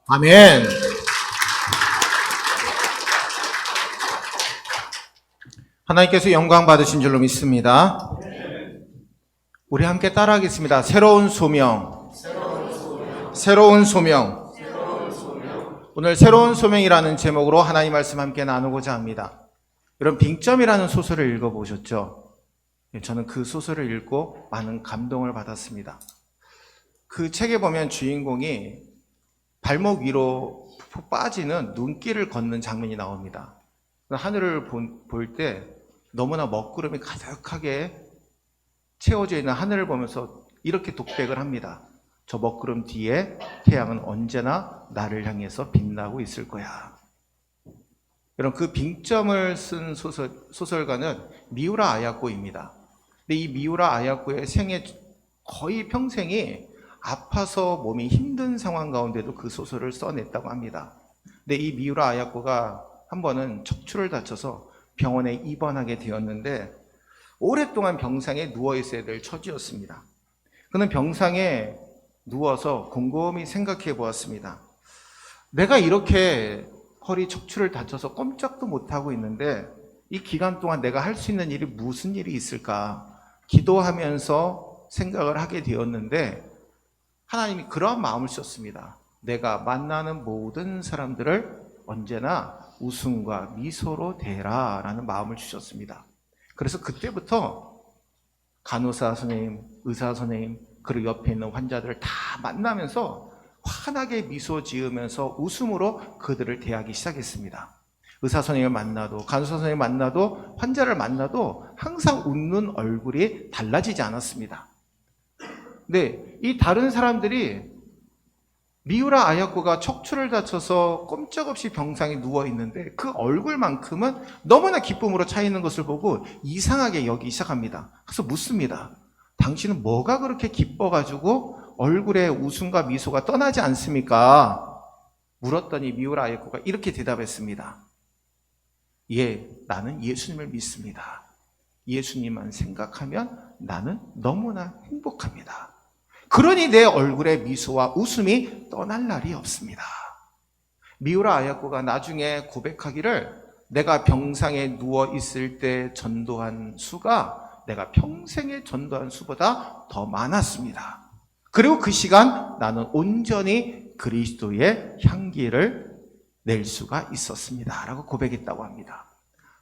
아멘. 하나님께서 영광 받으신 줄로 믿습니다. 우리 함께 따라하겠습니다. 새로운 소명. 새로운 소명. 오늘 새로운 소명이라는 제목으로 하나님 말씀 함께 나누고자 합니다. 여러분, 빙점이라는 소설을 읽어보셨죠? 저는 그 소설을 읽고 많은 감동을 받았습니다. 그 책에 보면 주인공이 발목 위로 빠지는 눈길을 걷는 장면이 나옵니다. 하늘을 볼 때 너무나 먹구름이 가득하게 채워져 있는 하늘을 보면서 이렇게 독백을 합니다. 저 먹구름 뒤에 태양은 언제나 나를 향해서 빛나고 있을 거야. 여러분, 그 빙점을 쓴 소설가는 미우라 아야코입니다. 근데 이 미우라 아야코의 거의 평생이 아파서 몸이 힘든 상황 가운데도 그 소설을 써냈다고 합니다. 근데 이 미우라 아야코가 한 번은 척추를 다쳐서 병원에 입원하게 되었는데 오랫동안 병상에 누워있어야 될 처지였습니다. 그는 병상에 누워서 곰곰이 생각해 보았습니다. 내가 이렇게 허리 척추를 다쳐서 꼼짝도 못하고 있는데 이 기간 동안 내가 할 수 있는 일이 무슨 일이 있을까 기도하면서 생각을 하게 되었는데 하나님이 그러한 마음을 주셨습니다. 내가 만나는 모든 사람들을 언제나 웃음과 미소로 대해라 라는 마음을 주셨습니다. 그래서 그때부터 간호사 선생님, 의사 선생님, 그리고 옆에 있는 환자들을 다 만나면서 환하게 미소 지으면서 웃음으로 그들을 대하기 시작했습니다. 의사 선생님을 만나도, 간호사 선생님을 만나도, 환자를 만나도 항상 웃는 얼굴이 달라지지 않았습니다. 근데 이 다른 사람들이 미우라 아야코가 척추를 다쳐서 꼼짝없이 병상에 누워있는데 그 얼굴만큼은 너무나 기쁨으로 차 있는 것을 보고 이상하게 여기기 시작합니다. 그래서 묻습니다. 당신은 뭐가 그렇게 기뻐가지고 얼굴에 웃음과 미소가 떠나지 않습니까? 물었더니 미우라 아야코가 이렇게 대답했습니다. 예, 나는 예수님을 믿습니다. 예수님만 생각하면 나는 너무나 행복합니다. 그러니 내 얼굴에 미소와 웃음이 떠날 날이 없습니다. 미우라 아야코가 나중에 고백하기를 내가 병상에 누워 있을 때 전도한 수가 내가 평생에 전도한 수보다 더 많았습니다. 그리고 그 시간 나는 온전히 그리스도의 향기를 낼 수가 있었습니다. 라고 고백했다고 합니다.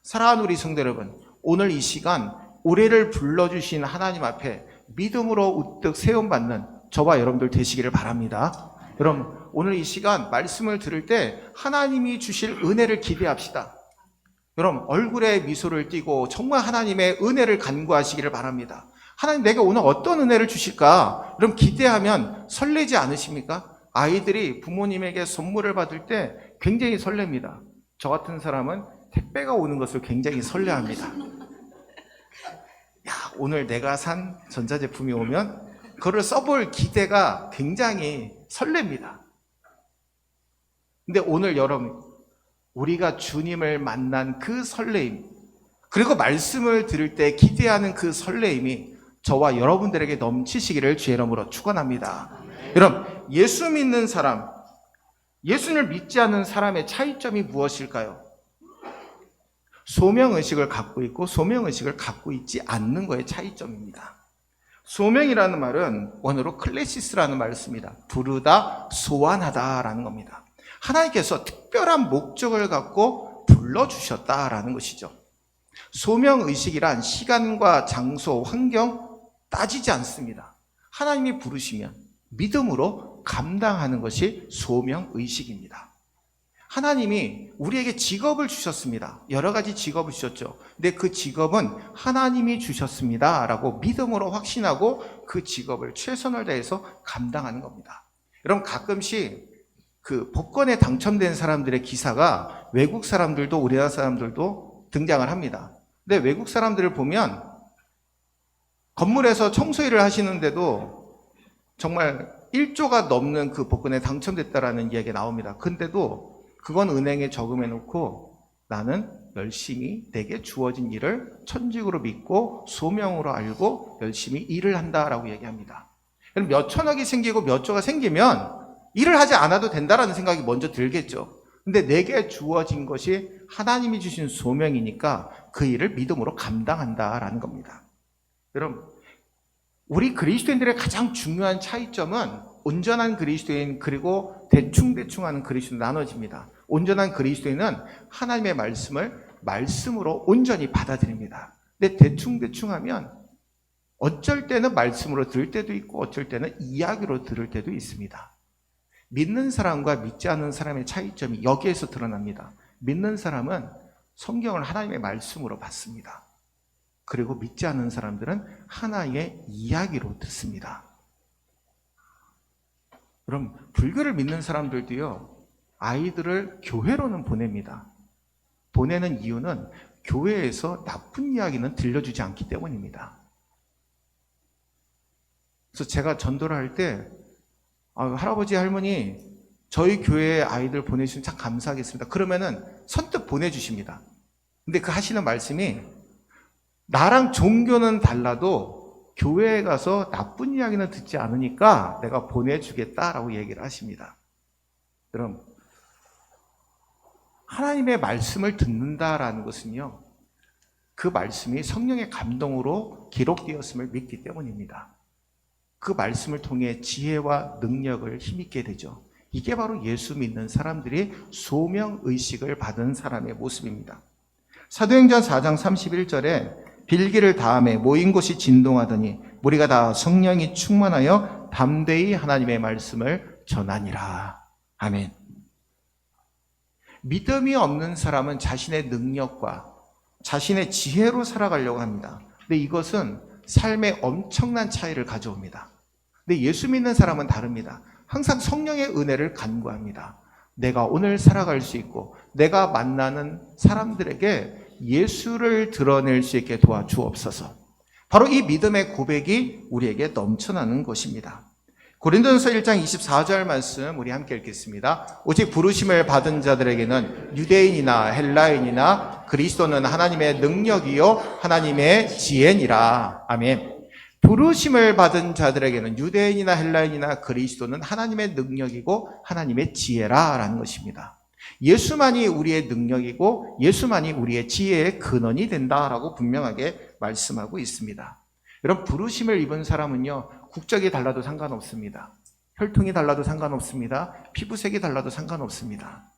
사랑하는 우리 성도 여러분, 오늘 이 시간 우리를 불러주신 하나님 앞에 믿음으로 우뚝 세움받는 저와 여러분들 되시기를 바랍니다. 여러분, 오늘 이 시간 말씀을 들을 때 하나님이 주실 은혜를 기대합시다. 여러분, 얼굴에 미소를 띠고 정말 하나님의 은혜를 간구하시기를 바랍니다. 하나님, 내가 오늘 어떤 은혜를 주실까? 여러분, 기대하면 설레지 않으십니까? 아이들이 부모님에게 선물을 받을 때 굉장히 설렙니다. 저 같은 사람은 택배가 오는 것을 굉장히 설레합니다. 야, 오늘 내가 산 전자제품이 오면 그걸 써볼 기대가 굉장히 설렙니다. 근데 오늘 여러분, 우리가 주님을 만난 그 설레임, 그리고 말씀을 들을 때 기대하는 그 설레임이 저와 여러분들에게 넘치시기를 주의 이름으로 축원합니다. 여러분, 예수 믿는 사람, 예수를 믿지 않는 사람의 차이점이 무엇일까요? 소명의식을 갖고 있고 소명의식을 갖고 있지 않는 거의 차이점입니다. 소명이라는 말은 원어로 클레시스라는 말을 씁니다. 부르다, 소환하다라는 겁니다. 하나님께서 특별한 목적을 갖고 불러주셨다라는 것이죠. 소명의식이란 시간과 장소, 환경 따지지 않습니다. 하나님이 부르시면 믿음으로 감당하는 것이 소명의식입니다. 하나님이 우리에게 직업을 주셨습니다. 여러 가지 직업을 주셨죠. 근데 그 직업은 하나님이 주셨습니다 라고 믿음으로 확신하고 그 직업을 최선을 다해서 감당하는 겁니다. 여러분, 가끔씩 그 복권에 당첨된 사람들의 기사가 외국 사람들도 우리나라 사람들도 등장을 합니다. 근데 외국 사람들을 보면 건물에서 청소 일을 하시는데도 정말 1조가 넘는 그 복권에 당첨됐다라는 이야기가 나옵니다. 근데도 그건 은행에 저금해 놓고 나는 열심히 내게 주어진 일을 천직으로 믿고 소명으로 알고 열심히 일을 한다라고 얘기합니다. 몇 천억이 생기고 몇 조가 생기면 일을 하지 않아도 된다라는 생각이 먼저 들겠죠. 근데 내게 주어진 것이 하나님이 주신 소명이니까 그 일을 믿음으로 감당한다라는 겁니다. 여러분, 우리 그리스도인들의 가장 중요한 차이점은 온전한 그리스도인 그리고 대충대충 하는 그리스도인 나눠집니다. 온전한 그리스도인은 하나님의 말씀을 말씀으로 온전히 받아들입니다. 근데 대충대충 하면 어쩔 때는 말씀으로 들을 때도 있고 어쩔 때는 이야기로 들을 때도 있습니다. 믿는 사람과 믿지 않는 사람의 차이점이 여기에서 드러납니다. 믿는 사람은 성경을 하나님의 말씀으로 받습니다. 그리고 믿지 않는 사람들은 하나의 이야기로 듣습니다. 그럼 불교를 믿는 사람들도요, 아이들을 교회로는 보냅니다. 보내는 이유는 교회에서 나쁜 이야기는 들려주지 않기 때문입니다. 그래서 제가 전도를 할 때 할아버지 할머니 저희 교회에 아이들 보내주시면 참 감사하겠습니다. 그러면은 선뜻 보내주십니다. 근데 그 하시는 말씀이 나랑 종교는 달라도 교회에 가서 나쁜 이야기는 듣지 않으니까 내가 보내주겠다라고 얘기를 하십니다. 그럼 하나님의 말씀을 듣는다라는 것은요, 그 말씀이 성령의 감동으로 기록되었음을 믿기 때문입니다. 그 말씀을 통해 지혜와 능력을 힘있게 되죠. 이게 바로 예수 믿는 사람들이 소명의식을 받은 사람의 모습입니다. 사도행전 4장 31절에 빌기를 다음에 모인 곳이 진동하더니 무리가 다 성령이 충만하여 담대히 하나님의 말씀을 전하니라. 아멘. 믿음이 없는 사람은 자신의 능력과 자신의 지혜로 살아가려고 합니다. 근데 이것은 삶에 엄청난 차이를 가져옵니다. 근데 예수 믿는 사람은 다릅니다. 항상 성령의 은혜를 간구합니다. 내가 오늘 살아갈 수 있고 내가 만나는 사람들에게 예수를 드러낼 수 있게 도와주옵소서. 바로 이 믿음의 고백이 우리에게 넘쳐나는 것입니다. 고린도전서 1장 24절 말씀 우리 함께 읽겠습니다. 오직 부르심을 받은 자들에게는 유대인이나 헬라인이나 그리스도는 하나님의 능력이요 하나님의 지혜니라. 아멘. 부르심을 받은 자들에게는 유대인이나 헬라인이나 그리스도는 하나님의 능력이고 하나님의 지혜라라는 것입니다. 예수만이 우리의 능력이고 예수만이 우리의 지혜의 근원이 된다라고 분명하게 말씀하고 있습니다. 여러분, 부르심을 입은 사람은요, 국적이 달라도 상관없습니다. 혈통이 달라도 상관없습니다. 피부색이 달라도 상관없습니다.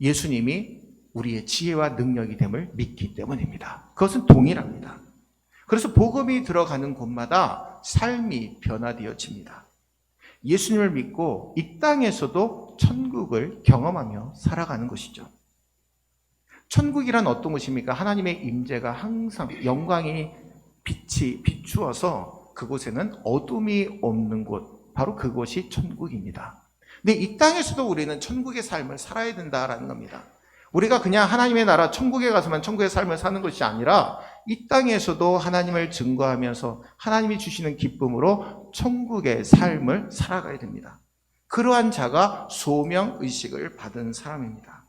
예수님이 우리의 지혜와 능력이 됨을 믿기 때문입니다. 그것은 동일합니다. 그래서 복음이 들어가는 곳마다 삶이 변화되어집니다. 예수님을 믿고 이 땅에서도 천국을 경험하며 살아가는 것이죠. 천국이란 어떤 곳입니까? 하나님의 임재가 항상 영광이 빛이 비추어서 그곳에는 어둠이 없는 곳, 바로 그곳이 천국입니다. 근데 이 땅에서도 우리는 천국의 삶을 살아야 된다라는 겁니다. 우리가 그냥 하나님의 나라 천국에 가서만 천국의 삶을 사는 것이 아니라 이 땅에서도 하나님을 증거하면서 하나님이 주시는 기쁨으로 천국의 삶을 살아가야 됩니다. 그러한 자가 소명의식을 받은 사람입니다.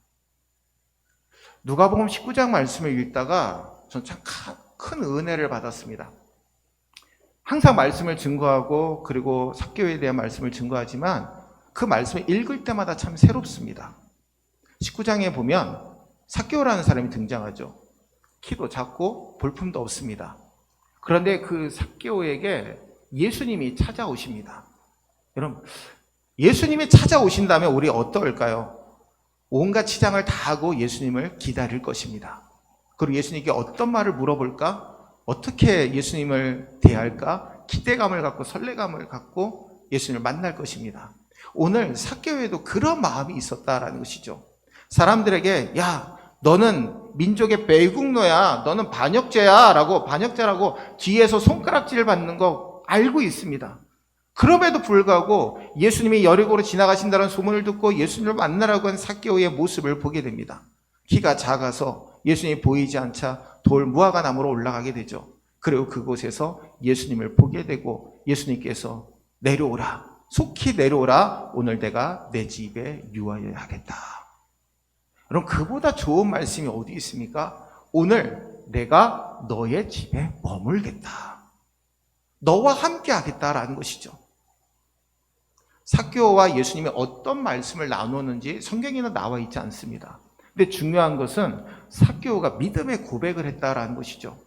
누가복음 19장 말씀을 읽다가 전 참 큰 은혜를 받았습니다. 항상 말씀을 증거하고 그리고 삭개오에 대한 말씀을 증거하지만 그 말씀을 읽을 때마다 참 새롭습니다. 19장에 보면 삭개오라는 사람이 등장하죠. 키도 작고 볼품도 없습니다. 그런데 그 삭개오에게 예수님이 찾아오십니다. 여러분, 예수님이 찾아오신다면 우리 어떨까요? 온갖 치장을 다 하고 예수님을 기다릴 것입니다. 그리고 예수님께 어떤 말을 물어볼까? 어떻게 예수님을 대할까? 기대감을 갖고 설레감을 갖고 예수님을 만날 것입니다. 오늘 삭개오에도 그런 마음이 있었다라는 것이죠. 사람들에게 야, 너는 민족의 빼국노야, 너는 반역죄야라고 반역자라고 뒤에서 손가락질 받는 거 알고 있습니다. 그럼에도 불구하고 예수님이 여리고로 지나가신다는 소문을 듣고 예수님을 만나라고 한 삭개오의 모습을 보게 됩니다. 키가 작아서 예수님이 보이지 않자 돌 무화과 나무로 올라가게 되죠. 그리고 그곳에서 예수님을 보게 되고 예수님께서 내려오라, 속히 내려오라, 오늘 내가 내 집에 유하여야 하겠다. 여러분, 그보다 좋은 말씀이 어디 있습니까? 오늘 내가 너의 집에 머물겠다. 너와 함께 하겠다라는 것이죠. 삭개오와 예수님이 어떤 말씀을 나누었는지 성경에는 나와 있지 않습니다. 근데 중요한 것은 삭개오가 믿음의 고백을 했다라는 것이죠.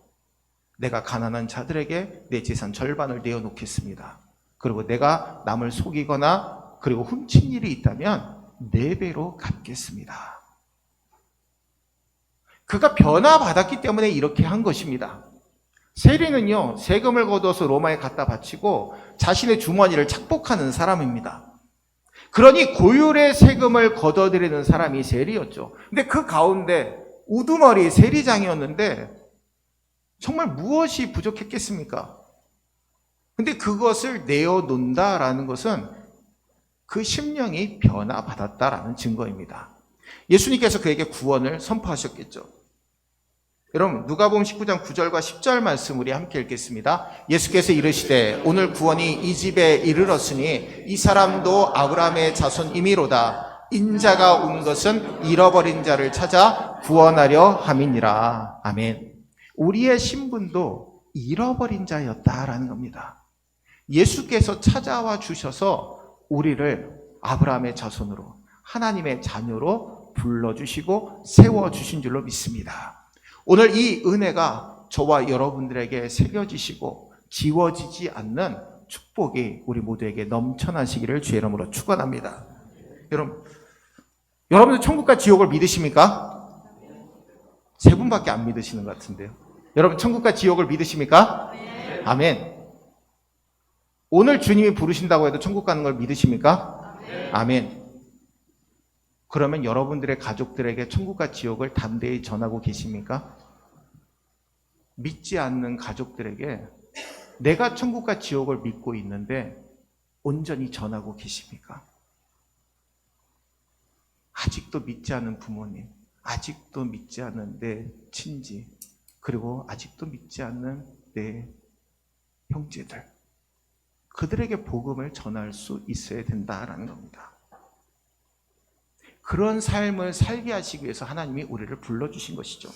내가 가난한 자들에게 내 재산 절반을 내어놓겠습니다. 그리고 내가 남을 속이거나 그리고 훔친 일이 있다면 4배로 갚겠습니다. 그가 변화받았기 때문에 이렇게 한 것입니다. 세리는요, 세금을 거둬서 로마에 갖다 바치고 자신의 주머니를 착복하는 사람입니다. 그러니 고율의 세금을 걷어들이는 사람이 세리였죠. 근데 그 가운데 우두머리 세리장이었는데 정말 무엇이 부족했겠습니까? 근데 그것을 내어놓는다라는 것은 그 심령이 변화받았다라는 증거입니다. 예수님께서 그에게 구원을 선포하셨겠죠. 여러분, 누가복음 19장 9절과 10절 말씀 우리 함께 읽겠습니다. 예수께서 이르시되 오늘 구원이 이 집에 이르렀으니 이 사람도 아브라함의 자손이미로다. 인자가 온 것은 잃어버린 자를 찾아 구원하려 함이니라. 아멘. 우리의 신분도 잃어버린 자였다라는 겁니다. 예수께서 찾아와 주셔서 우리를 아브라함의 자손으로, 하나님의 자녀로 불러주시고 세워주신 줄로 믿습니다. 오늘 이 은혜가 저와 여러분들에게 새겨지시고 지워지지 않는 축복이 우리 모두에게 넘쳐나시기를 주의 이름으로 축원합니다. 여러분들 천국과 지옥을 믿으십니까? 3분밖에 안 믿으시는 것 같은데요. 여러분 천국과 지옥을 믿으십니까? 아멘. 오늘 주님이 부르신다고 해도 천국 가는 걸 믿으십니까? 아멘. 그러면 여러분들의 가족들에게 천국과 지옥을 담대히 전하고 계십니까? 믿지 않는 가족들에게 내가 천국과 지옥을 믿고 있는데 온전히 전하고 계십니까? 아직도 믿지 않는 부모님, 아직도 믿지 않는 내 친지, 그리고 아직도 믿지 않는 내 형제들, 그들에게 복음을 전할 수 있어야 된다라는 겁니다. 그런 삶을 살게 하시기 위해서 하나님이 우리를 불러주신 것이죠.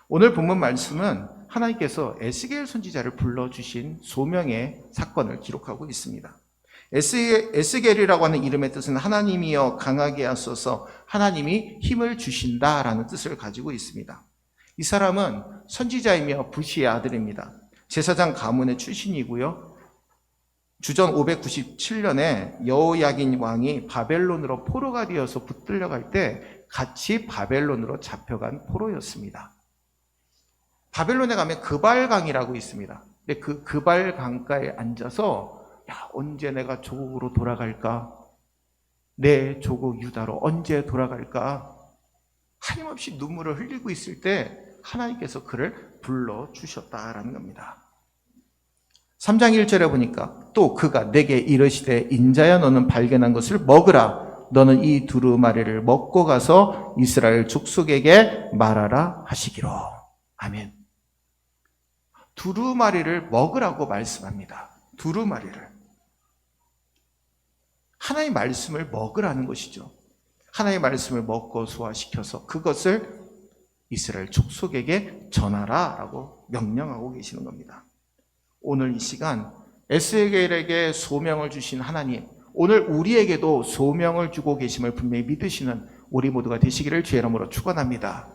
오늘 본문 말씀은 하나님께서 에스겔 선지자를 불러주신 소명의 사건을 기록하고 있습니다. 에스겔이라고 하는 이름의 뜻은 하나님이여 강하게 하소서, 하나님이 힘을 주신다라는 뜻을 가지고 있습니다. 이 사람은 선지자이며 부시의 아들입니다. 제사장 가문의 출신이고요. 주전 597년에 여호야긴 왕이 바벨론으로 포로가 되어서 붙들려갈 때 같이 바벨론으로 잡혀간 포로였습니다. 바벨론에 가면 그발강이라고 있습니다. 근데 그 그발강가에 앉아서 언제 내가 조국으로 돌아갈까? 내 조국 유다로 언제 돌아갈까? 한임없이 눈물을 흘리고 있을 때 하나님께서 그를 불러주셨다라는 겁니다. 3장 1절에 보니까 또 그가 내게 이르시되 인자야 너는 발견한 것을 먹으라. 너는 이 두루마리를 먹고 가서 이스라엘 족속에게 말하라 하시기로. 아멘. 두루마리를 먹으라고 말씀합니다. 두루마리를. 하나님의 말씀을 먹으라는 것이죠. 하나님의 말씀을 먹고 소화시켜서 그것을 이스라엘 족속에게 전하라라고 명령하고 계시는 겁니다. 오늘 이 시간 에스겔에게 소명을 주신 하나님, 오늘 우리에게도 소명을 주고 계심을 분명히 믿으시는 우리 모두가 되시기를 주의 이름으로 축원합니다.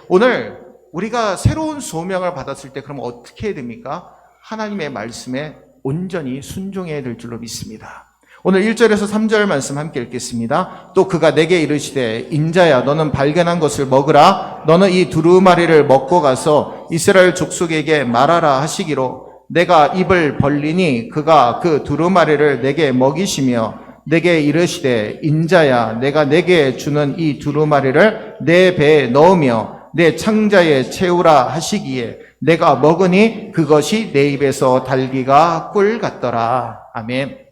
오늘 우리가 새로운 소명을 받았을 때 그럼 어떻게 해야 됩니까? 하나님의 말씀에 온전히 순종해야 될 줄로 믿습니다. 오늘 1절에서 3절 말씀 함께 읽겠습니다. 또 그가 내게 이르시되 인자야 너는 발견한 것을 먹으라. 너는 이 두루마리를 먹고 가서 이스라엘 족속에게 말하라 하시기로. 내가 입을 벌리니 그가 그 두루마리를 내게 먹이시며 내게 이르시되 인자야 내가 내게 주는 이 두루마리를 내 배에 넣으며 내 창자에 채우라 하시기에 내가 먹으니 그것이 내 입에서 달기가 꿀 같더라. 아멘.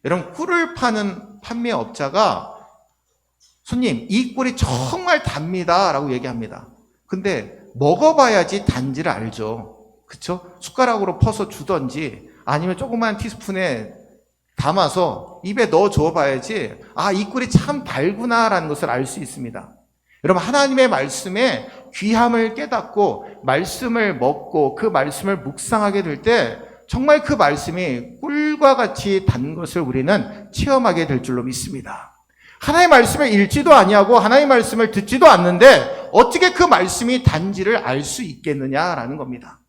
여러분, 꿀을 파는 판매업자가 손님 이 꿀이 정말 답니다 라고 얘기합니다. 근데 먹어봐야지 단지를 알죠. 그쵸? 숟가락으로 퍼서 주던지 아니면 조그만 티스푼에 담아서 입에 넣어 줘 봐야지 이 꿀이 참 달구나라는 것을 알 수 있습니다. 여러분, 하나님의 말씀에 귀함을 깨닫고 말씀을 먹고 그 말씀을 묵상하게 될 때 정말 그 말씀이 꿀과 같이 단 것을 우리는 체험하게 될 줄로 믿습니다. 하나님의 말씀을 읽지도 아니하고 하나님의 말씀을 듣지도 않는데 어떻게 그 말씀이 단지를 알 수 있겠느냐라는 겁니다.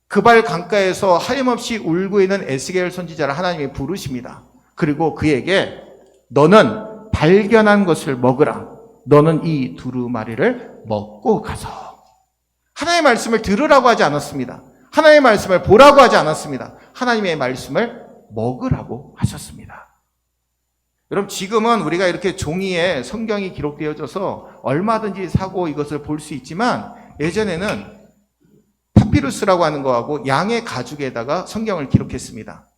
그발 강가에서 하염없이 울고 있는 에스겔 선지자를 하나님이 부르십니다. 그리고 그에게 너는 발견한 것을 먹으라. 너는 이 두루마리를 먹고 가서. 하나님의 말씀을 들으라고 하지 않았습니다. 하나님의 말씀을 보라고 하지 않았습니다. 하나님의 말씀을 먹으라고 하셨습니다. 여러분, 지금은 우리가 이렇게 종이에 성경이 기록되어져서 얼마든지 사고 이것을 볼 수 있지만 예전에는 파피루스라고 하는 거하고 양의 가죽에다가 성경을 기록했습니다.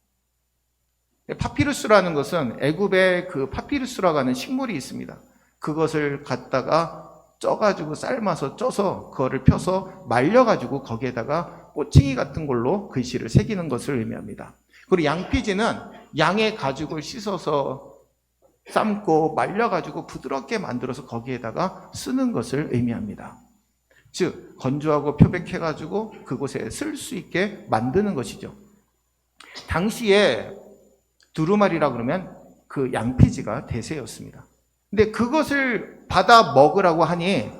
파피루스라는 것은 애굽에 그 파피루스라고 하는 식물이 있습니다. 그것을 갖다가 쪄가지고 삶아서 쪄서 그거를 펴서 말려가지고 거기에다가 꼬챙이 같은 걸로 글씨를 새기는 것을 의미합니다. 그리고 양피지는 양의 가죽을 씻어서 삶고 말려가지고 부드럽게 만들어서 거기에다가 쓰는 것을 의미합니다. 즉 건조하고 표백해가지고 그곳에 쓸 수 있게 만드는 것이죠. 당시에 두루마리라 그러면 그 양피지가 대세였습니다. 근데 그것을 받아 먹으라고 하니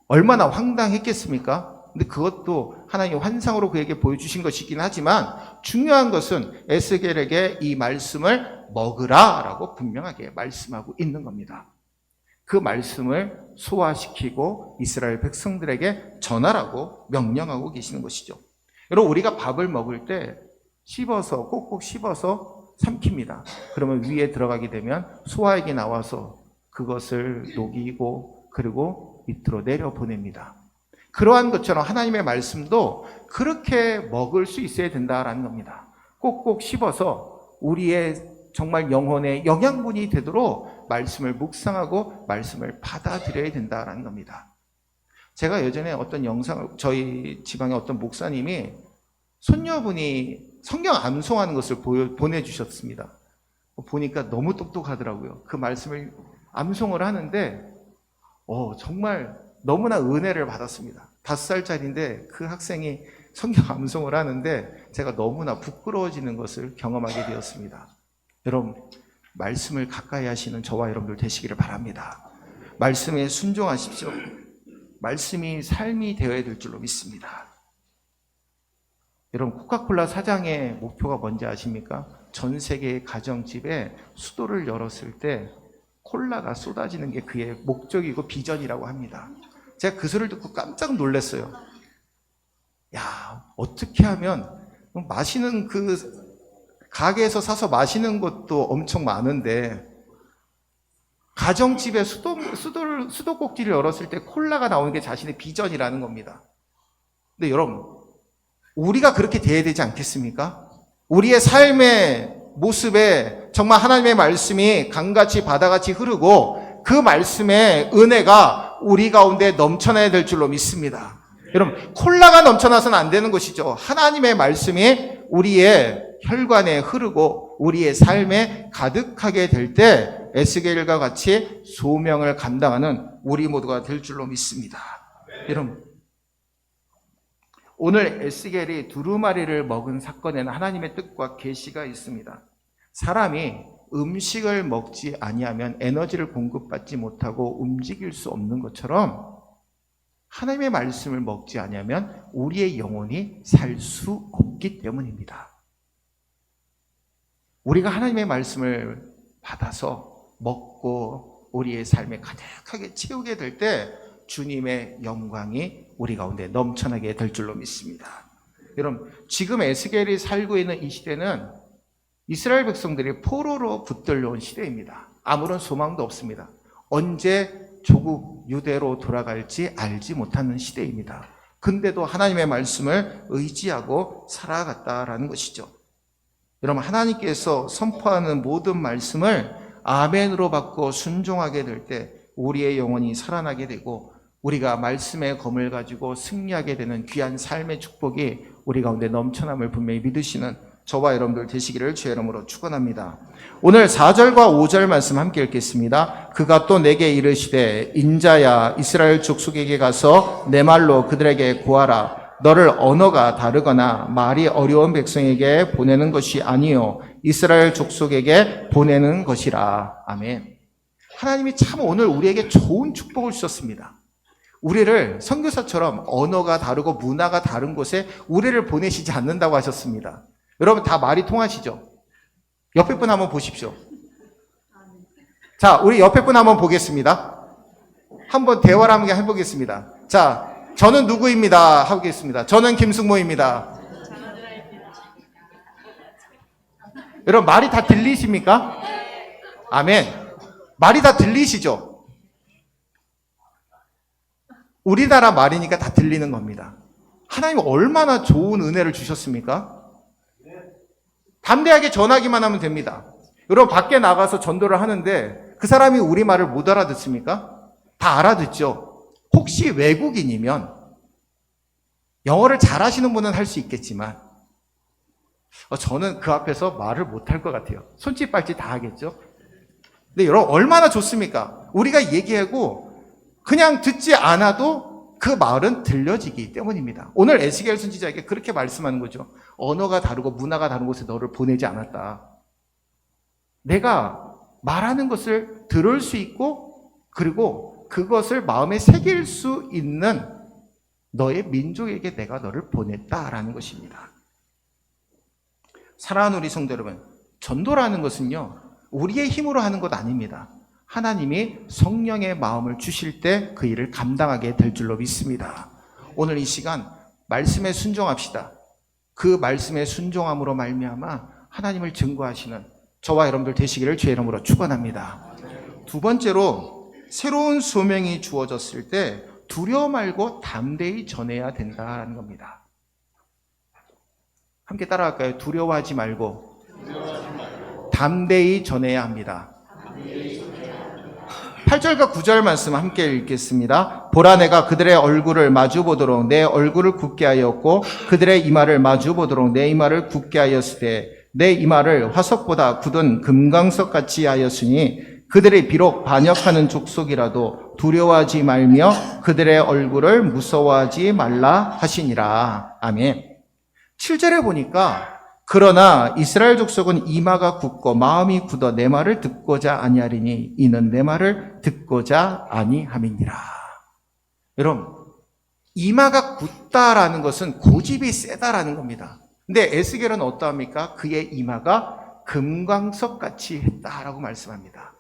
얼마나 황당했겠습니까? 근데 그것도 하나님의 환상으로 그에게 보여주신 것이긴 하지만 중요한 것은 에스겔에게 이 말씀을 먹으라라고 분명하게 말씀하고 있는 겁니다. 그 말씀을 소화시키고 이스라엘 백성들에게 전하라고 명령하고 계시는 것이죠. 여러분, 우리가 밥을 먹을 때 씹어서 꼭꼭 씹어서 삼킵니다. 그러면 위에 들어가게 되면 소화액이 나와서 그것을 녹이고 그리고 밑으로 내려보냅니다. 그러한 것처럼 하나님의 말씀도 그렇게 먹을 수 있어야 된다라는 겁니다. 꼭꼭 씹어서 우리의 정말 영혼의 영양분이 되도록 말씀을 묵상하고 말씀을 받아들여야 된다라는 겁니다. 제가 예전에 어떤 영상을, 저희 지방의 어떤 목사님이 손녀분이 성경 암송하는 것을 보내주셨습니다. 보니까 너무 똑똑하더라고요. 그 말씀을 암송을 하는데 정말 너무나 은혜를 받았습니다. 5살짜리인데 그 학생이 성경 암송을 하는데 제가 너무나 부끄러워지는 것을 경험하게 되었습니다. 여러분, 말씀을 가까이 하시는 저와 여러분들 되시기를 바랍니다. 말씀에 순종하십시오. 말씀이 삶이 되어야 될 줄로 믿습니다. 여러분, 코카콜라 사장의 목표가 뭔지 아십니까? 전 세계의 가정집에 수도를 열었을 때 콜라가 쏟아지는 게 그의 목적이고 비전이라고 합니다. 제가 그 소리를 듣고 깜짝 놀랐어요. 야, 어떻게 하면 마시는 그 가게에서 사서 마시는 것도 엄청 많은데 가정집에 수도꼭지를 열었을 때 콜라가 나오는 게 자신의 비전이라는 겁니다. 근데 여러분, 우리가 그렇게 돼야 되지 않겠습니까? 우리의 삶의 모습에 정말 하나님의 말씀이 강같이 바다같이 흐르고 그 말씀의 은혜가 우리 가운데 넘쳐나야 될 줄로 믿습니다. 여러분, 콜라가 넘쳐나서는 안 되는 것이죠. 하나님의 말씀이 우리의 혈관에 흐르고 우리의 삶에 가득하게 될 때 에스겔과 같이 소명을 감당하는 우리 모두가 될 줄로 믿습니다. 여러분, 오늘 에스겔이 두루마리를 먹은 사건에는 하나님의 뜻과 계시가 있습니다. 사람이 음식을 먹지 아니하면 에너지를 공급받지 못하고 움직일 수 없는 것처럼 하나님의 말씀을 먹지 아니하면 우리의 영혼이 살 수 없기 때문입니다. 우리가 하나님의 말씀을 받아서 먹고 우리의 삶에 가득하게 채우게 될 때 주님의 영광이 우리 가운데 넘쳐나게 될 줄로 믿습니다. 여러분, 지금 에스겔이 살고 있는 이 시대는 이스라엘 백성들이 포로로 붙들려온 시대입니다. 아무런 소망도 없습니다. 언제 조국 유대로 돌아갈지 알지 못하는 시대입니다. 근데도 하나님의 말씀을 의지하고 살아갔다라는 것이죠. 여러분, 하나님께서 선포하는 모든 말씀을 아멘으로 받고 순종하게 될 때 우리의 영혼이 살아나게 되고 우리가 말씀의 검을 가지고 승리하게 되는 귀한 삶의 축복이 우리 가운데 넘쳐남을 분명히 믿으시는 저와 여러분들 되시기를 주의 이름으로 축원합니다. 오늘 4절과 5절 말씀 함께 읽겠습니다. 그가 또 내게 이르시되 인자야 이스라엘 족속에게 가서 내 말로 그들에게 고하라. 너를 언어가 다르거나 말이 어려운 백성에게 보내는 것이 아니요 이스라엘 족속에게 보내는 것이라. 아멘. 하나님이 참 오늘 우리에게 좋은 축복을 주셨습니다. 우리를 선교사처럼 언어가 다르고 문화가 다른 곳에 우리를 보내시지 않는다고 하셨습니다. 여러분 다 말이 통하시죠? 옆에 분 한번 보십시오. 자, 우리 옆에 분 한번 보겠습니다. 한번 대화를 한번 해보겠습니다. 자, 저는 누구입니다 하겠습니다. 저는 김승모입니다. 여러분 말이 다 들리십니까? 아멘. 말이 다 들리시죠? 우리나라 말이니까 다 들리는 겁니다. 하나님 얼마나 좋은 은혜를 주셨습니까? 담대하게 전하기만 하면 됩니다. 여러분 밖에 나가서 전도를 하는데 그 사람이 우리 말을 못 알아듣습니까? 다 알아듣죠. 혹시 외국인이면 영어를 잘하시는 분은 할 수 있겠지만 저는 그 앞에서 말을 못 할 것 같아요. 손짓 발짓 다 하겠죠. 근데 여러분 얼마나 좋습니까? 우리가 얘기하고 그냥 듣지 않아도 그 말은 들려지기 때문입니다. 오늘 에스겔 선지자에게 그렇게 말씀하는 거죠. 언어가 다르고 문화가 다른 곳에 너를 보내지 않았다. 내가 말하는 것을 들을 수 있고 그리고 그것을 마음에 새길 수 있는 너의 민족에게 내가 너를 보냈다라는 것입니다. 사랑하는 우리 성도 여러분, 전도라는 것은요 우리의 힘으로 하는 것 아닙니다. 하나님이 성령의 마음을 주실 때 그 일을 감당하게 될 줄로 믿습니다. 오늘 이 시간 말씀에 순종합시다. 그 말씀에 순종함으로 말미암아 하나님을 증거하시는 저와 여러분들 되시기를 주의 이름으로 축원합니다. 두 번째로 새로운 소명이 주어졌을 때 두려워 말고 담대히 전해야 된다는 겁니다. 함께 따라할까요? 두려워하지 말고 담대히 전해야 합니다. 8절과 9절 말씀 함께 읽겠습니다. 보라 내가 그들의 얼굴을 마주보도록 내 얼굴을 굳게 하였고 그들의 이마를 마주보도록 내 이마를 굳게 하였을 때 내 이마를 화석보다 굳은 금강석 같이 하였으니 그들이 비록 반역하는 족속이라도 두려워하지 말며 그들의 얼굴을 무서워하지 말라 하시니라. 아멘. 7절에 보니까 그러나 이스라엘 족속은 이마가 굳고 마음이 굳어 내 말을 듣고자 아니하리니 이는 내 말을 듣고자 아니함이니라. 여러분, 이마가 굳다라는 것은 고집이 세다라는 겁니다. 근데 에스겔은 어떠합니까? 그의 이마가 금광석같이 했다라고 말씀합니다.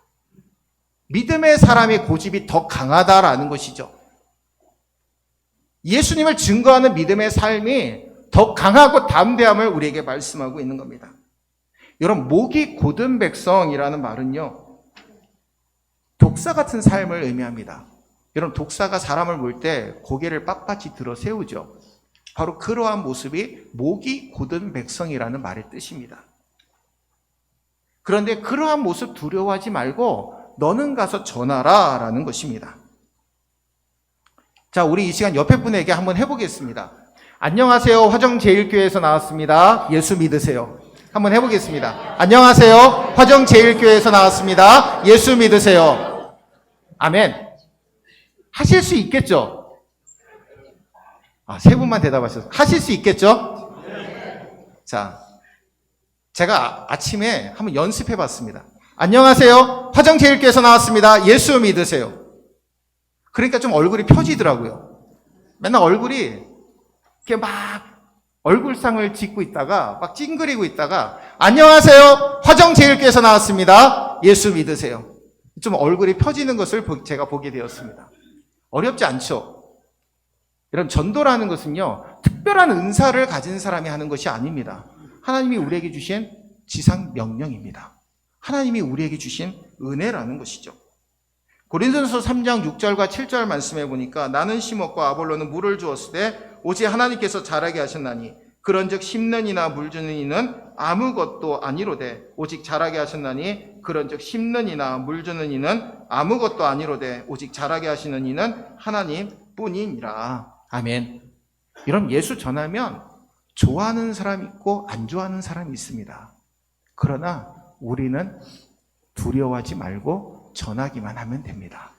믿음의 사람의 고집이 더 강하다라는 것이죠. 예수님을 증거하는 믿음의 삶이 더 강하고 담대함을 우리에게 말씀하고 있는 겁니다. 여러분, 목이 곧은 백성이라는 말은요, 독사 같은 삶을 의미합니다. 여러분, 독사가 사람을 물 때 고개를 빳빳이 들어 세우죠. 바로 그러한 모습이 목이 곧은 백성이라는 말의 뜻입니다. 그런데 그러한 모습 두려워하지 말고 너는 가서 전하라 라는 것입니다. 자, 우리 이 시간 옆에 분에게 한번 해보겠습니다. 안녕하세요. 화정제일교회에서 나왔습니다. 예수 믿으세요. 한번 해보겠습니다. 안녕하세요. 화정제일교회에서 나왔습니다. 예수 믿으세요. 아멘. 하실 수 있겠죠? 세 분만 대답하셨어요. 하실 수 있겠죠? 자, 제가 아침에 한번 연습해 봤습니다. 안녕하세요. 화정제일교회에서 나왔습니다. 예수 믿으세요. 그러니까 좀 얼굴이 펴지더라고요. 맨날 얼굴이 이렇게 막 얼굴상을 짓고 있다가 막 찡그리고 있다가 안녕하세요. 화정제일교회에서 나왔습니다. 예수 믿으세요. 좀 얼굴이 펴지는 것을 제가 보게 되었습니다. 어렵지 않죠? 여러분, 전도라는 것은요, 특별한 은사를 가진 사람이 하는 것이 아닙니다. 하나님이 우리에게 주신 지상 명령입니다. 하나님이 우리에게 주신 은혜라는 것이죠. 고린도전서 3장 6절과 7절 말씀해 보니까 나는 심었고 아볼로는 물을 주었을 때 오직 하나님께서 자라게 하셨나니 그런즉 심는 이나 물 주는 이는 아무것도 아니로되 오직 자라게 하셨나니 그런즉 심는 이나 물 주는 이는 아무것도 아니로되 오직 자라게 하시는 이는 하나님 뿐이니라. 아멘. 여러분, 예수 전하면 좋아하는 사람이 있고 안 좋아하는 사람이 있습니다. 그러나 우리는 두려워하지 말고 전하기만 하면 됩니다.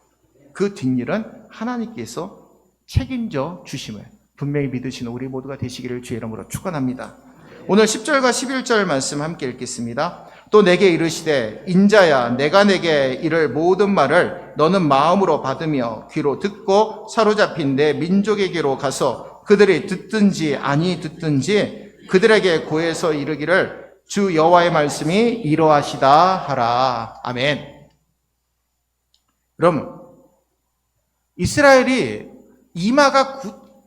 그 뒷일은 하나님께서 책임져 주심을 분명히 믿으시는 우리 모두가 되시기를 주의 이름으로 축원합니다. 오늘 10절과 11절 말씀 함께 읽겠습니다. 또 내게 이르시되 인자야 내가 내게 이를 모든 말을 너는 마음으로 받으며 귀로 듣고 사로잡힌 내 민족에게로 가서 그들이 듣든지 아니 듣든지 그들에게 고해서 이르기를 주 여호와의 말씀이 이러하시다 하라. 아멘. 그럼 이스라엘이 이마가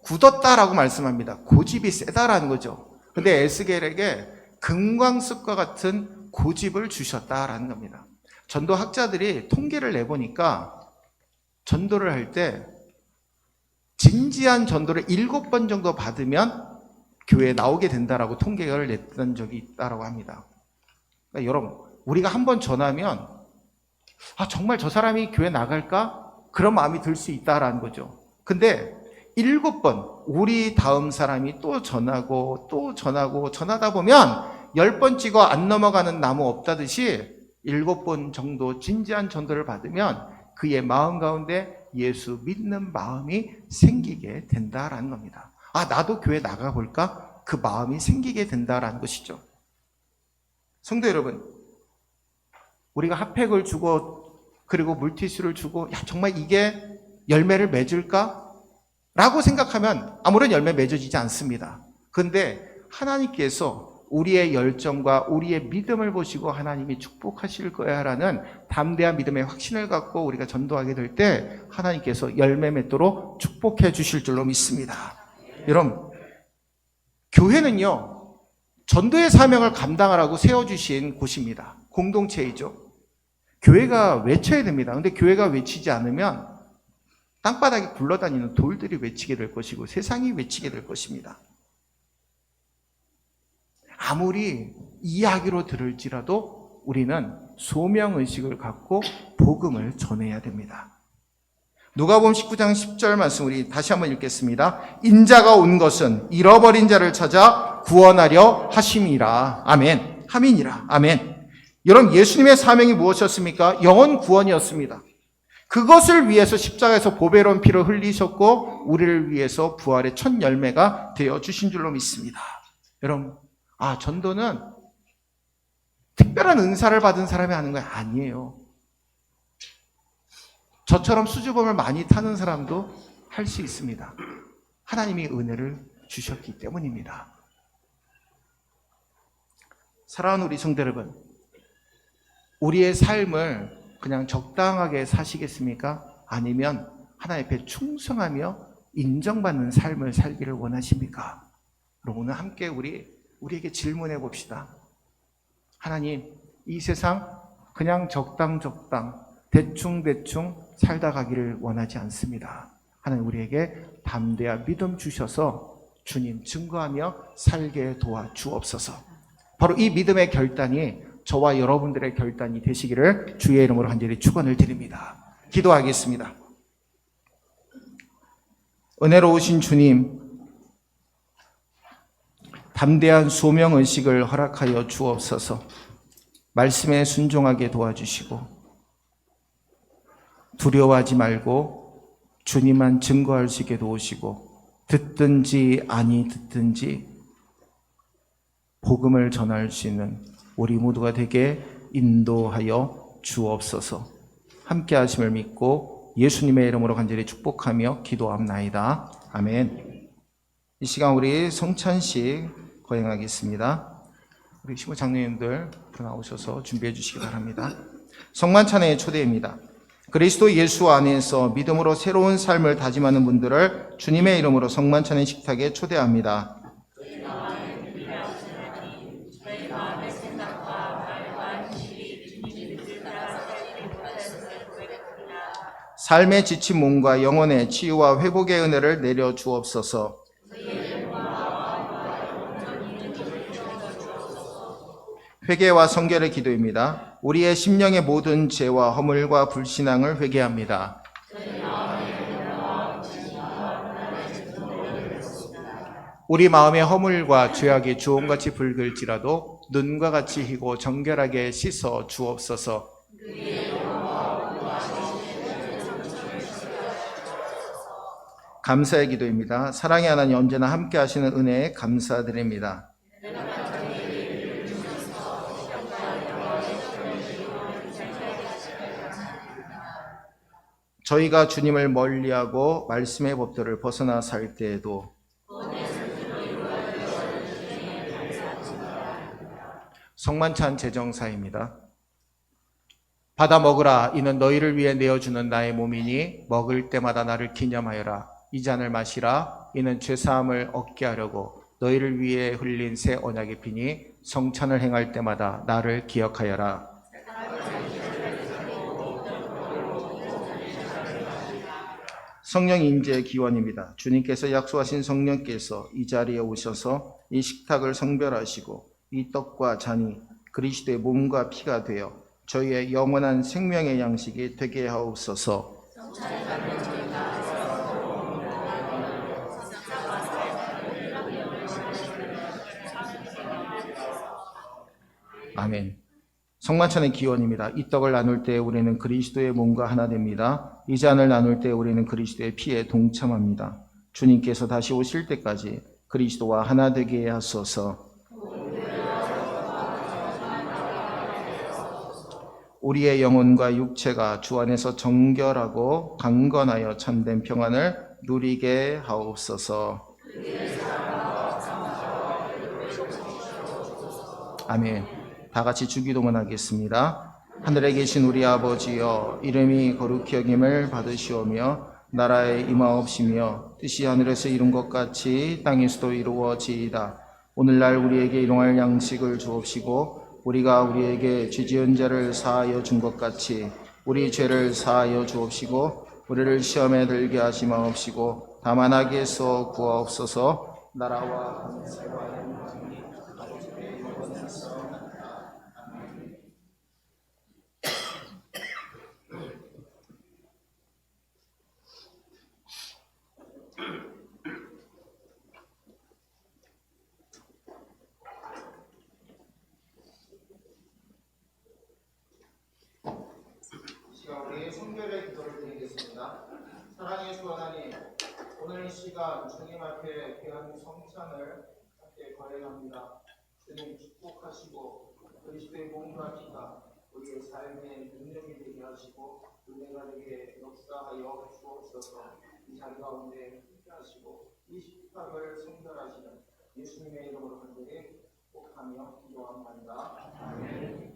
굳었다라고 말씀합니다. 고집이 세다라는 거죠. 근데 에스겔에게 금광석과 같은 고집을 주셨다라는 겁니다. 전도학자들이 통계를 내보니까 전도를 할 때 진지한 전도를 7번 정도 받으면 교회에 나오게 된다라고 통계를 냈던 적이 있다라고 합니다. 그러니까 여러분, 우리가 한번 전하면 정말 저 사람이 교회 나갈까? 그런 마음이 들 수 있다라는 거죠. 근데 7번 우리 다음 사람이 또 전하고 또 전하고 전하다 보면 10번 찍어 안 넘어가는 나무 없다듯이 7번 정도 진지한 전도를 받으면 그의 마음 가운데 예수 믿는 마음이 생기게 된다라는 겁니다. 나도 교회 나가볼까? 그 마음이 생기게 된다라는 것이죠. 성도 여러분, 우리가 핫팩을 주고 그리고 물티슈를 주고 정말 이게 열매를 맺을까? 라고 생각하면 아무런 열매 맺어지지 않습니다. 그런데 하나님께서 우리의 열정과 우리의 믿음을 보시고 하나님이 축복하실 거야라는 담대한 믿음의 확신을 갖고 우리가 전도하게 될 때 하나님께서 열매 맺도록 축복해 주실 줄로 믿습니다. 여러분, 교회는요, 전도의 사명을 감당하라고 세워주신 곳입니다. 공동체이죠. 교회가 외쳐야 됩니다. 근데 교회가 외치지 않으면 땅바닥에 굴러다니는 돌들이 외치게 될 것이고 세상이 외치게 될 것입니다. 아무리 이야기로 들을지라도 우리는 소명의식을 갖고 복음을 전해야 됩니다. 누가복음 19장 10절 말씀 우리 다시 한번 읽겠습니다. 인자가 온 것은 잃어버린 자를 찾아 구원하려 하심이라. 아멘. 함이니라. 아멘. 여러분, 예수님의 사명이 무엇이었습니까? 영혼 구원이었습니다. 그것을 위해서 십자가에서 보배로운 피를 흘리셨고 우리를 위해서 부활의 첫 열매가 되어 주신 줄로 믿습니다. 여러분, 전도는 특별한 은사를 받은 사람이 하는 거 아니에요. 저처럼 수줍음을 많이 타는 사람도 할 수 있습니다. 하나님이 은혜를 주셨기 때문입니다. 사랑하는 우리 성도 여러분, 우리의 삶을 그냥 적당하게 사시겠습니까? 아니면 하나님 앞에 충성하며 인정받는 삶을 살기를 원하십니까? 그럼 오늘 함께 우리에게 질문해 봅시다. 하나님, 이 세상 그냥 적당 대충 살다 가기를 원하지 않습니다. 하나님, 우리에게 담대한 믿음 주셔서 주님 증거하며 살게 도와주옵소서. 바로 이 믿음의 결단이 저와 여러분들의 결단이 되시기를 주의 이름으로 간절히 축원을 드립니다. 기도하겠습니다. 은혜로우신 주님, 담대한 소명의식을 허락하여 주옵소서. 말씀에 순종하게 도와주시고 두려워하지 말고 주님만 증거할 수 있게 도우시고 듣든지 아니 듣든지 복음을 전할 수 있는 우리 모두가 되게 인도하여 주옵소서. 함께 하심을 믿고 예수님의 이름으로 간절히 축복하며 기도합나이다. 아멘. 이 시간 우리 성찬식 거행하겠습니다. 우리 시부 장로님들 나오셔서 준비해 주시기 바랍니다. 성만찬의 초대입니다. 그리스도 예수 안에서 믿음으로 새로운 삶을 다짐하는 분들을 주님의 이름으로 성만찬의 식탁에 초대합니다. 삶에 지친 몸과 영혼의 치유와 회복의 은혜를 내려 주옵소서. 회개와 성결의 기도입니다. 우리의 심령의 모든 죄와 허물과 불신앙을 회개합니다. 우리 마음의 허물과 죄악이 주홍같이 붉을지라도 눈과 같이 희고 정결하게 씻어 주옵소서. 감사의 기도입니다. 사랑의 하나님 언제나 함께 하시는 은혜에 감사드립니다. 저희가 주님을 멀리하고 말씀의 법도를 벗어나 살 때에도 성만찬 제정사입니다. 받아 먹으라. 이는 너희를 위해 내어주는 나의 몸이니 먹을 때마다 나를 기념하여라. 이 잔을 마시라. 이는 죄사함을 얻게 하려고 너희를 위해 흘린 새 언약의 피니 성찬을 행할 때마다 나를 기억하여라. 성령 임재의 기원입니다. 주님께서 약속하신 성령께서 이 자리에 오셔서 이 식탁을 성별하시고 이 떡과 잔이 그리스도의 몸과 피가 되어 저희의 영원한 생명의 양식이 되게 하옵소서. 아멘. 성만찬의 기원입니다. 이 떡을 나눌 때 우리는 그리스도의 몸과 하나 됩니다. 이 잔을 나눌 때 우리는 그리스도의 피에 동참합니다. 주님께서 다시 오실 때까지 그리스도와 하나 되게 하소서. 우리의 영혼과 육체가 주 안에서 정결하고 강건하여 참된 평안을 누리게 하옵소서. 아멘. 다 같이 주기도문 하겠습니다. 하늘에 계신 우리 아버지여, 이름이 거룩히 여김을 받으시오며 나라에 임하옵시며 뜻이 하늘에서 이룬 것 같이 땅에서도 이루어지이다. 오늘날 우리에게 일용할 양식을 주옵시고 우리가 우리에게 죄 지은 자를 사하여 준 것 같이 우리 죄를 사하여 주옵시고 우리를 시험에 들게 하지 마옵시고 다만 악에서 구하옵소서. 나라와 권세와 영광이 아버지께 영원하시옵나이다. 우리 성결의 기도를 드리겠습니다. 사랑의 주 하나님, 오늘 이 시간 주님 앞에 귀한 성찬을 함께 거행합니다. 주님 축복하시고 그리스도의 몸과 피가 우리의 삶의 능력이 되게 하시고 은혜가 되게 역사하여 주옵소서. 이 자리 가운데 함께 하시고 이 식탁을 성결하시는 예수님의 이름으로 간절히 축복하며 기도합니다. 아멘.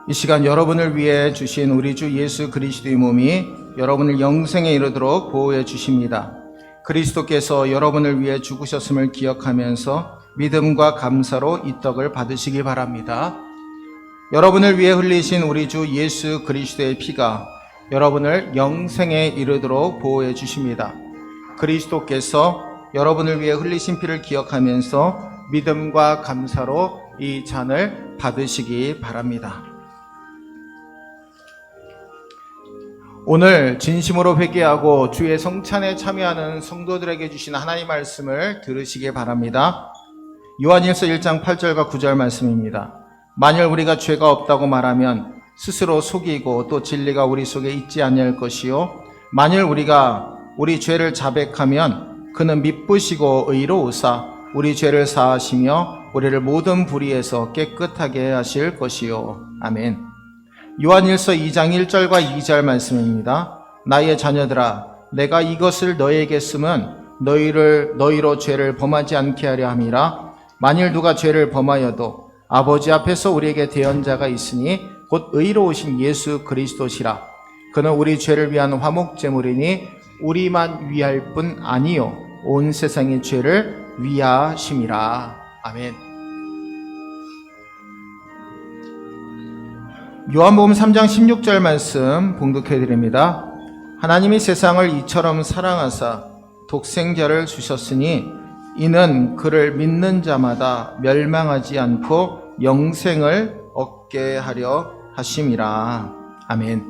이 시간 여러분을 위해 주신 우리 주 예수 그리스도의 몸이 여러분을 영생에 이르도록 보호해 주십니다. 그리스도께서 여러분을 위해 죽으셨음을 기억하면서 믿음과 감사로 이 떡을 받으시기 바랍니다. 여러분을 위해 흘리신 우리 주 예수 그리스도의 피가 여러분을 영생에 이르도록 보호해 주십니다. 그리스도께서 여러분을 위해 흘리신 피를 기억하면서 믿음과 감사로 이 잔을 받으시기 바랍니다. 오늘 진심으로 회개하고 주의 성찬에 참여하는 성도들에게 주신 하나님의 말씀을 들으시기 바랍니다. 요한일서 1장 8절과 9절 말씀입니다. 만일 우리가 죄가 없다고 말하면 스스로 속이고 또 진리가 우리 속에 있지 아니할 것이요 만일 우리가 우리 죄를 자백하면 그는 미쁘시고 의로우사 우리 죄를 사하시며 우리를 모든 불의에서 깨끗하게 하실 것이요 아멘. 요한일서 2장 1절과 2절 말씀입니다. 나의 자녀들아 내가 이것을 너희에게 쓰면 너희로 죄를 범하지 않게 하려 함이라. 만일 누가 죄를 범하여도 아버지 앞에서 우리에게 대언자가 있으니 곧 의로우신 예수 그리스도시라. 그는 우리 죄를 위한 화목제물이니 우리만 위할 뿐 아니요 온 세상의 죄를 위하심이라. 아멘. 요한복음 3장 16절 말씀 봉독해 드립니다. 하나님이 세상을 이처럼 사랑하사 독생자를 주셨으니 이는 그를 믿는 자마다 멸망하지 않고 영생을 얻게 하려 하심이라. 아멘.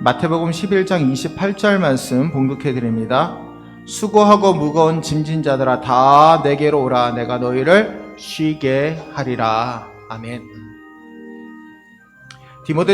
마태복음 11장 28절 말씀 봉독해 드립니다. 수고하고 무거운 짐진 자들아 다 내게로 오라. 내가 너희를 쉬게 하리라. 아멘. 디모데